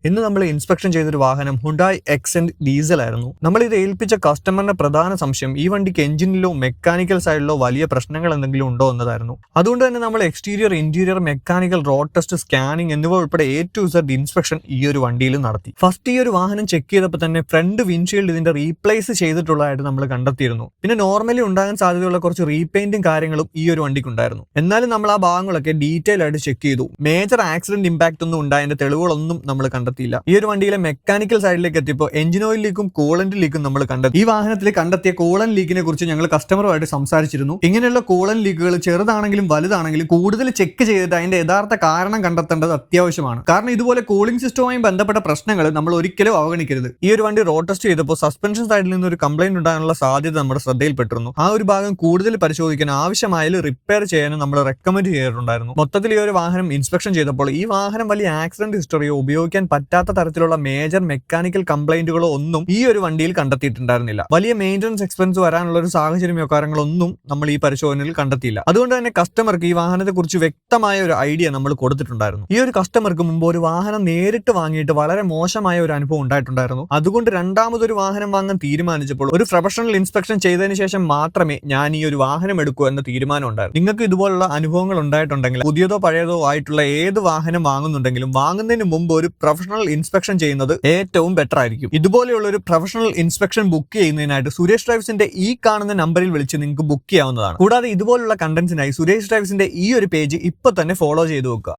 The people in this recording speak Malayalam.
ഇന്ന് നമ്മൾ ഇൻസ്പെക്ഷൻ ചെയ്തൊരു വാഹനം ഹുണ്ടായ് എക്സെന്റ് ഡീസൽ ആയിരുന്നു. നമ്മൾ ഇത് ഏൽപ്പിച്ച കസ്റ്റമറിന്റെ പ്രധാന സംശയം ഈ വണ്ടിക്ക് എഞ്ചിനിലോ മെക്കാനിക്കൽ സൈഡിലോ വലിയ പ്രശ്നങ്ങൾ എന്തെങ്കിലും ഉണ്ടോ എന്നതായിരുന്നു. അതുകൊണ്ട് തന്നെ നമ്മൾ exterior, interior, mechanical, road test, scanning എന്നിവ ഉൾപ്പെടെ A to Z ഇൻസ്പെക്ഷൻ ഈ ഒരു വണ്ടിയിൽ നടത്തി. ഫസ്റ്റ് ഈ ഒരു വാഹനം ചെക്ക് ചെയ്തപ്പോൾ തന്നെ ഫ്രണ്ട് വിൻഷീൽഡ് ഇതിന്റെ റീപ്ലേസ് ചെയ്തിട്ടുള്ളതായിട്ട് നമ്മൾ കണ്ടെത്തിയിരുന്നു. പിന്നെ നോർമലി ഉണ്ടാകാൻ സാധ്യതയുള്ള കുറച്ച് റീപെയിന്റും കാര്യങ്ങളും ഈ ഒരു വണ്ടിക്ക് ഉണ്ടായിരുന്നു. എന്നാലും നമ്മൾ ആ ഭാഗങ്ങളൊക്കെ ഡീറ്റെയിൽ ആയിട്ട് ചെക്ക് ചെയ്തു. മേജർ ആക്സിഡന്റ് ഇമ്പാക്ട് ഒന്നും ഉണ്ടായതിന്റെ തെളിവുകളൊന്നും നമ്മൾ കണ്ടെത്തിയില്ല. ഈ ഒരു വണ്ടിയിലെ മെക്കാനിക്കൽ സൈഡിലേക്ക് എത്തിയപ്പോൾ എഞ്ചിൻ ഓയിൽ ലീക്കും കൂളന്റ് ലീക്കും നമ്മൾ കണ്ടെത്തി. ഈ വാഹനത്തിൽ കണ്ടെത്തിയ കൂളന്റ് ലീക്കിനെ കുറിച്ച് ഞങ്ങൾ കസ്റ്റമറുമായിട്ട് സംസാരിച്ചിരുന്നു. ഇങ്ങനെയുള്ള കൂളന്റ് ലീക്കുകൾ ചെറുതാണെങ്കിലും വലുതാണെങ്കിലും കൂടുതൽ ചെക്ക് ചെയ്തിട്ട് അതിന്റെ യഥാർത്ഥ കാരണം കണ്ടെത്തേണ്ടത് അത്യാവശ്യമാണ്. കാരണം ഇതുപോലെ കൂളിംഗ് സിസ്റ്റവുമായി ബന്ധപ്പെട്ട പ്രശ്നങ്ങൾ നമ്മൾ ഒരിക്കലും അവഗണിക്കരുത്. ഈ ഒരു വണ്ടി റോഡ് ടെസ്റ്റ് ചെയ്തപ്പോൾ സസ്പെൻഷൻ സൈഡിൽ നിന്ന് ഒരു കംപ്ലൈന്റ് ഉണ്ടാകാനുള്ള സാധ്യത നമ്മുടെ ശ്രദ്ധയിൽപ്പെട്ടിരുന്നു. ആ ഒരു ഭാഗം കൂടുതൽ പരിശോധിക്കാൻ ആവശ്യമായാലും റിപ്പയർ ചെയ്യാനും നമ്മൾ റെക്കമെൻഡ് ചെയ്തിട്ടുണ്ടായിരുന്നു. മൊത്തത്തിൽ ഈ ഒരു വാഹനം ഇൻസ്പെക്ഷൻ ചെയ്തപ്പോൾ ഈ വാഹനം വലിയ ആക്സിഡന്റ് ഹിസ്റ്ററിയോ ഉപയോഗിക്കാൻ പറ്റാത്ത തരത്തിലുള്ള മേജർ മെക്കാനിക്കൽ കംപ്ലൈന്റുകളോ ഒന്നും ഈ ഒരു വണ്ടിയിൽ കണ്ടെത്തിയിട്ടുണ്ടായിരുന്നില്ല. വലിയ മെയിൻ്റനൻസ് എക്സ്പെൻസ് വരാനുള്ള ഒരു സാഹചര്യമോ കാര്യങ്ങളൊന്നും നമ്മൾ ഈ പരിശോധനയിൽ കണ്ടെത്തിയില്ല. അതുകൊണ്ട് തന്നെ കസ്റ്റമർക്ക് ഈ വാഹനത്തെ കുറിച്ച് വ്യക്തമായ ഒരു ഐഡിയ നമ്മൾ കൊടുത്തിട്ടുണ്ടായിരുന്നു. ഈ ഒരു കസ്റ്റമർക്ക് മുമ്പ് ഒരു വാഹനം നേരിട്ട് വാങ്ങിയിട്ട് വളരെ മോശമായ ഒരു അനുഭവം ഉണ്ടായിട്ടുണ്ടായിരുന്നു. അതുകൊണ്ട് രണ്ടാമതൊരു വാഹനം വാങ്ങാൻ തീരുമാനിച്ചപ്പോൾ ഒരു പ്രൊഫഷണൽ ഇൻസ്പെക്ഷൻ ചെയ്തതിനു ശേഷം മാത്രമേ ഞാൻ ഈ ഒരു വാഹനം എടുക്കൂ എന്ന തീരുമാനം ഉണ്ടായിരുന്നു. നിങ്ങൾക്ക് ഇതുപോലുള്ള അനുഭവങ്ങൾ ഉണ്ടായിട്ടുണ്ടെങ്കിൽ പുതിയതോ പഴയതോ ആയിട്ടുള്ള ഏത് വാഹനം വാങ്ങുന്നുണ്ടെങ്കിലും വാങ്ങുന്നതിന് മുമ്പ് ഒരു പ്രൊഫഷണൽ ഇൻസ്പെക്ഷൻ ചെയ്യുന്നത് ഏറ്റവും ബെറ്റർ ആയിരിക്കും. ഇതുപോലെയുള്ള ഒരു പ്രൊഫഷണൽ ഇൻസ്പെക്ഷൻ ബുക്ക് ചെയ്യുന്നതിനായിട്ട് സുരേഷ് ഡ്രൈവ്സിന്റെ ഈ കാണുന്ന നമ്പറിൽ വിളിച്ച് നിങ്ങൾക്ക് ബുക്ക് ചെയ്യാവുന്നതാണ്. കൂടാതെ ഇതുപോലുള്ള കണ്ടന്റ്സിനായി സുരേഷ് ഡ്രൈവ്സിന്റെ ഈ ഒരു പേജ് ഇപ്പൊ തന്നെ ഫോളോ ചെയ്തു വെക്കുക.